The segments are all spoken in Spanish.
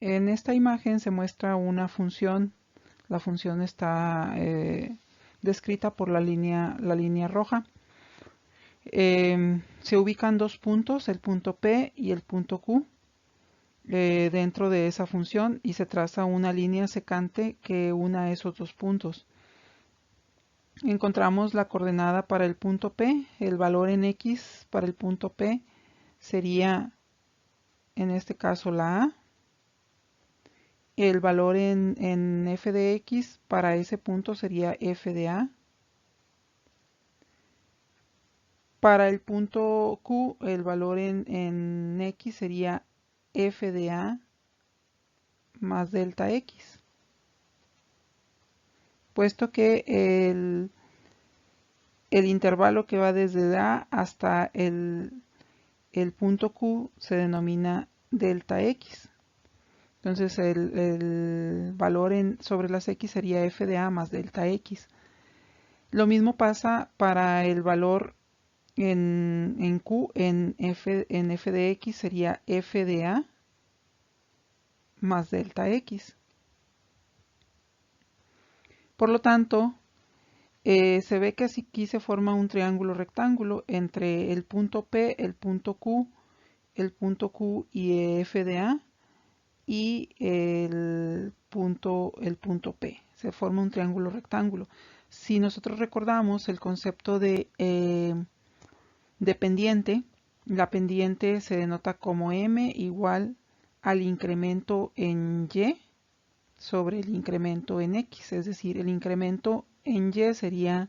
En esta imagen se muestra una función. La función está descrita por la línea roja. Se ubican dos puntos, el punto P y el punto Q, dentro de esa función y se traza una línea secante que una esos dos puntos. Encontramos la coordenada para el punto P. El valor en X para el punto P sería, en este caso, la A. El valor en f de x para ese punto sería f de a. Para el punto Q, el valor en x sería f de a más delta x. Puesto que el intervalo que va desde a hasta el punto Q se denomina delta x. Entonces el valor sobre las x sería f de a más delta x. Lo mismo pasa para el valor en Q, en f de x sería f de a más delta x. Por lo tanto, se ve que aquí se forma un triángulo rectángulo entre el punto P, el punto Q y f de a y el punto P. Se forma un triángulo rectángulo. Si nosotros recordamos el concepto de pendiente, la pendiente se denota como m igual al incremento en y sobre el incremento en x, es decir, el incremento en y sería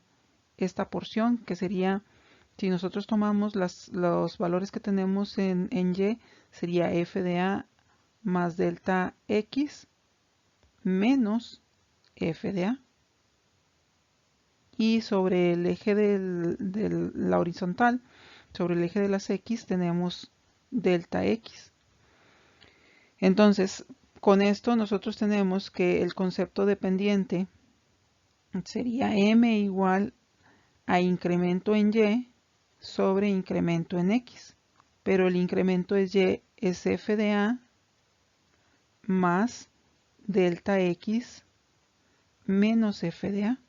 esta porción, que sería, si nosotros tomamos los valores que tenemos en y, sería f de a más delta x menos f de a. Y sobre el eje de la horizontal, sobre el eje de las x, tenemos delta x. Entonces, con esto nosotros tenemos que el concepto de pendiente sería m igual a incremento en y sobre incremento en x. Pero el incremento es y, es f de a más delta x menos f de a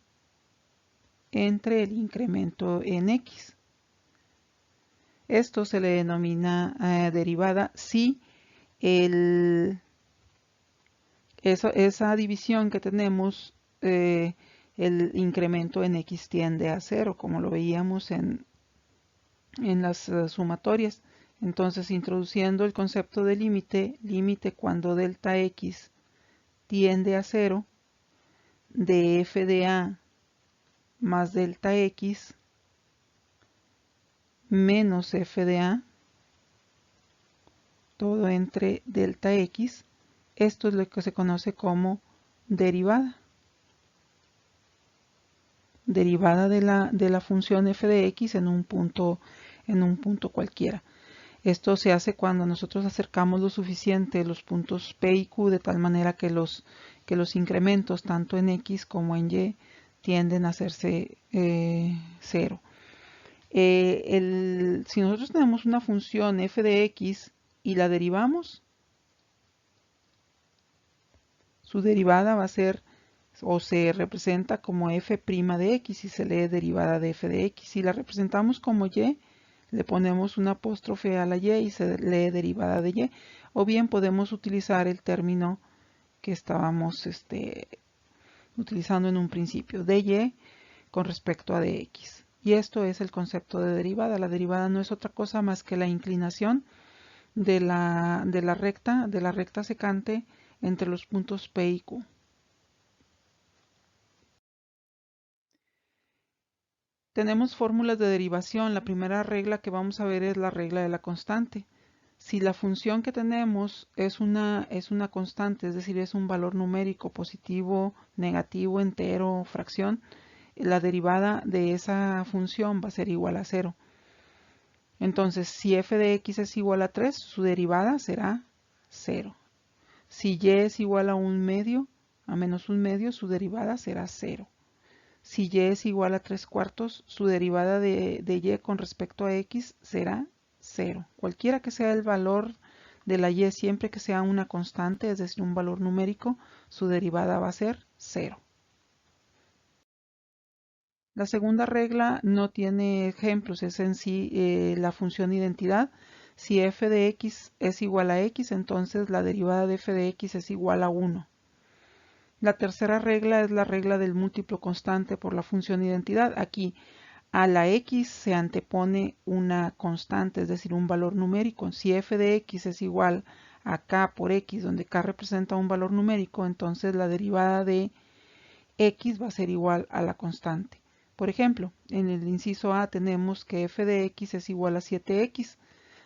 entre el incremento en x. Esto se le denomina derivada si esa división que tenemos, el incremento en x tiende a cero, como lo veíamos en las sumatorias. Entonces, introduciendo el concepto de límite cuando delta x tiende a cero, de f de a más delta x menos f de a, todo entre delta x. Esto es lo que se conoce como derivada. Derivada de la función f de x en un punto cualquiera. Esto se hace cuando nosotros acercamos lo suficiente los puntos p y q de tal manera que los incrementos tanto en x como en y tienden a hacerse cero. Si nosotros tenemos una función f de x y la derivamos, su derivada va a ser o se representa como f' de x y se lee derivada de f de x. Si la representamos como y, le ponemos un apóstrofe a la y y se lee derivada de y. O bien podemos utilizar el término que estábamos utilizando en un principio, de y con respecto a dx. Y esto es el concepto de derivada. La derivada no es otra cosa más que la inclinación de la recta secante entre los puntos P y Q. Tenemos fórmulas de derivación. La primera regla que vamos a ver es la regla de la constante. Si la función que tenemos es una constante, es decir, es un valor numérico, positivo, negativo, entero, fracción, la derivada de esa función va a ser igual a 0. Entonces, si f de x es igual a 3, su derivada será 0. Si y es igual a un medio, a menos un medio, su derivada será 0. Si y es igual a 3/4, su derivada de y con respecto a x será 0. Cualquiera que sea el valor de la y siempre que sea una constante, es decir, un valor numérico, su derivada va a ser 0. La segunda regla no tiene ejemplos, es en sí la función identidad. Si f de x es igual a x, entonces la derivada de f de x es igual a 1. La tercera regla es la regla del múltiplo constante por la función identidad. Aquí a la x se antepone una constante, es decir, un valor numérico. Si f de x es igual a k por x, donde k representa un valor numérico, entonces la derivada de x va a ser igual a la constante. Por ejemplo, en el inciso A tenemos que f de x es igual a 7x.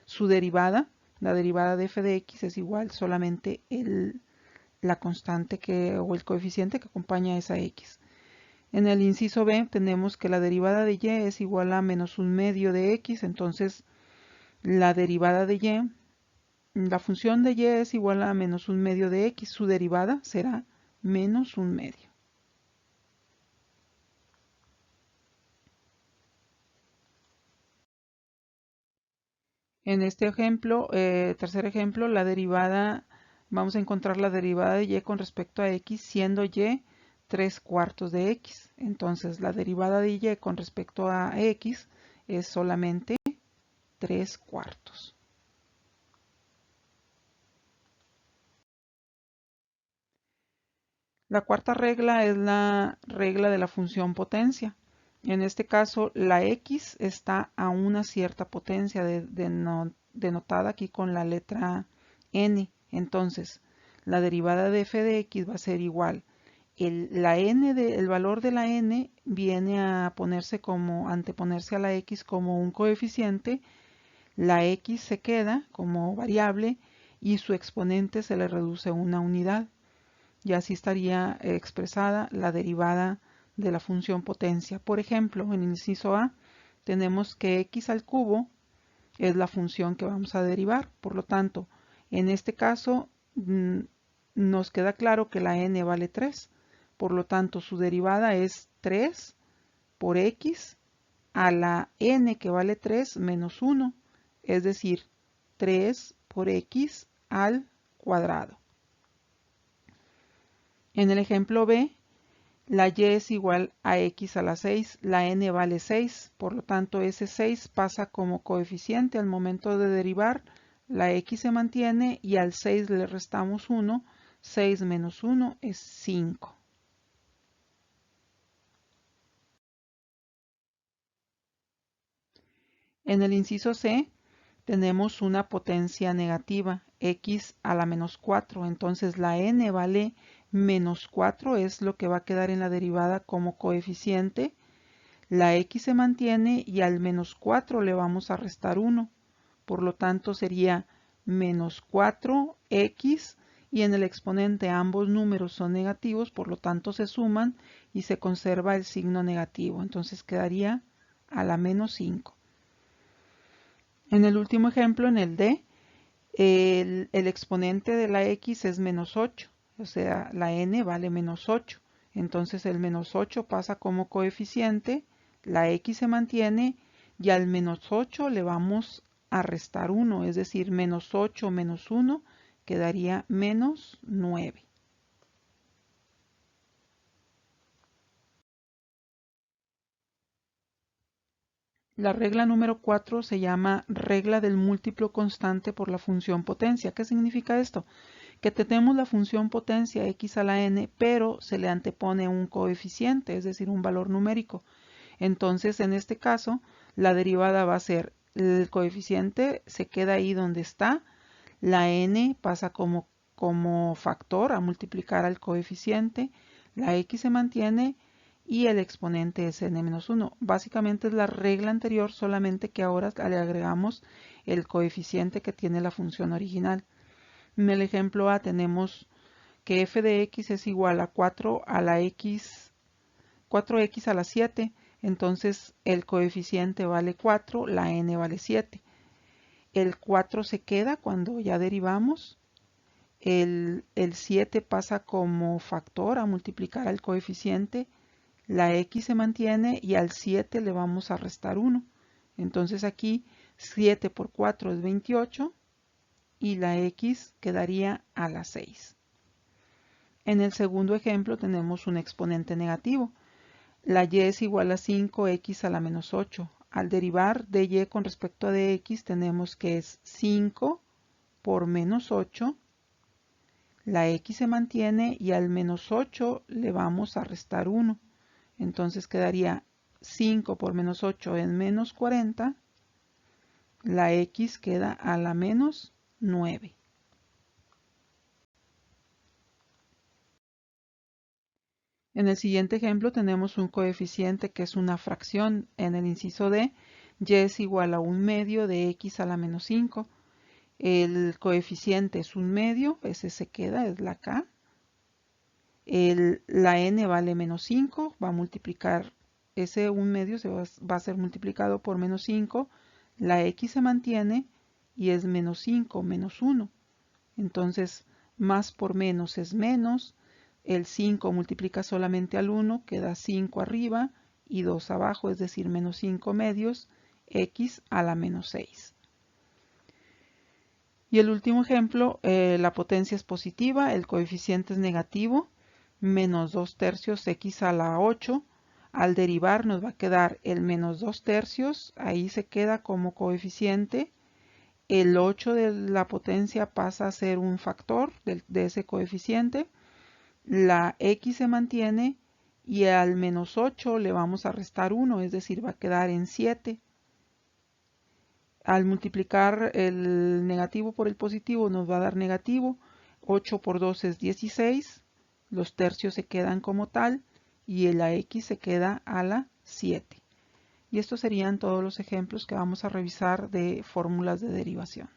Su derivada, la derivada de f de x es igual solamente la constante o el coeficiente que acompaña a esa x. En el inciso B tenemos que la derivada de y es igual a menos un medio de x, entonces la derivada de y, la función de y es igual a menos un medio de x, su derivada será menos un medio. En este ejemplo, tercer ejemplo, la derivada, vamos a encontrar la derivada de y con respecto a x siendo y 3/4 de x. Entonces la derivada de y con respecto a x es solamente 3/4. La cuarta regla es la regla de la función potencia. En este caso, la x está a una cierta potencia denotada aquí con la letra n. Entonces, la derivada de f de x va a ser igual. El valor de la n viene a anteponerse a la x como un coeficiente. La x se queda como variable y su exponente se le reduce a una unidad. Y así estaría expresada la derivada de la función potencia. Por ejemplo, en el inciso A tenemos que x al cubo es la función que vamos a derivar. Por lo tanto, en este caso nos queda claro que la n vale 3. Por lo tanto, su derivada es 3 por x a la n que vale 3 menos 1, es decir, 3 por x al cuadrado. En el ejemplo B, la y es igual a x a la 6, la n vale 6, por lo tanto ese 6 pasa como coeficiente al momento de derivar, la x se mantiene y al 6 le restamos 1, 6 menos 1 es 5. En el inciso C tenemos una potencia negativa, x a la menos 4, entonces la n vale menos 4, es lo que va a quedar en la derivada como coeficiente. La x se mantiene y al menos 4 le vamos a restar 1. Por lo tanto sería menos 4x y en el exponente ambos números son negativos, por lo tanto se suman y se conserva el signo negativo. Entonces quedaría a la menos 5. En el último ejemplo, en el D, el exponente de la x es menos 8, o sea, la n vale menos 8. Entonces el menos 8 pasa como coeficiente, la x se mantiene y al menos 8 le vamos a restar 1, es decir, menos 8 menos 1 quedaría menos 9. La regla número 4 se llama regla del múltiplo constante por la función potencia. ¿Qué significa esto? Que tenemos la función potencia x a la n, pero se le antepone un coeficiente, es decir, un valor numérico. Entonces, en este caso, la derivada va a ser el coeficiente se queda ahí donde está, la n pasa como factor a multiplicar al coeficiente, la x se mantiene y el exponente es n-1. Básicamente es la regla anterior, solamente que ahora le agregamos el coeficiente que tiene la función original. En el ejemplo A tenemos que f de x es igual a 4 a la x, 4x a la 7, entonces el coeficiente vale 4, la n vale 7. El 4 se queda cuando ya derivamos, el 7 pasa como factor a multiplicar al coeficiente, la x se mantiene y al 7 le vamos a restar 1. Entonces aquí 7 por 4 es 28 y la x quedaría a la 6. En el segundo ejemplo tenemos un exponente negativo. La y es igual a 5x a la menos 8. Al derivar de y con respecto a dx tenemos que es 5 por menos 8. La x se mantiene y al menos 8 le vamos a restar 1. Entonces quedaría 5 por menos 8 es menos 40. La x queda a la menos 9. En el siguiente ejemplo tenemos un coeficiente que es una fracción. En el inciso D, y es igual a 1/2 de x a la menos 5. El coeficiente es 1/2, ese se queda, es la k. La n vale menos 5, va a multiplicar, ese 1/2 va a ser multiplicado por menos 5. La x se mantiene y es menos 5 menos 1. Entonces, más por menos es menos. El 5 multiplica solamente al 1, queda 5 arriba y 2 abajo, es decir, menos 5 medios, x a la menos 6. Y el último ejemplo, la potencia es positiva, el coeficiente es negativo, menos 2 tercios x a la 8. Al derivar nos va a quedar el menos 2 tercios, ahí se queda como coeficiente. El 8 de la potencia pasa a ser un factor de ese coeficiente. La x se mantiene y al menos 8 le vamos a restar 1, es decir, va a quedar en 7. Al multiplicar el negativo por el positivo nos va a dar negativo. 8 por 2 es 16. Los tercios se quedan como tal y la x se queda a la 7. Y estos serían todos los ejemplos que vamos a revisar de fórmulas de derivación.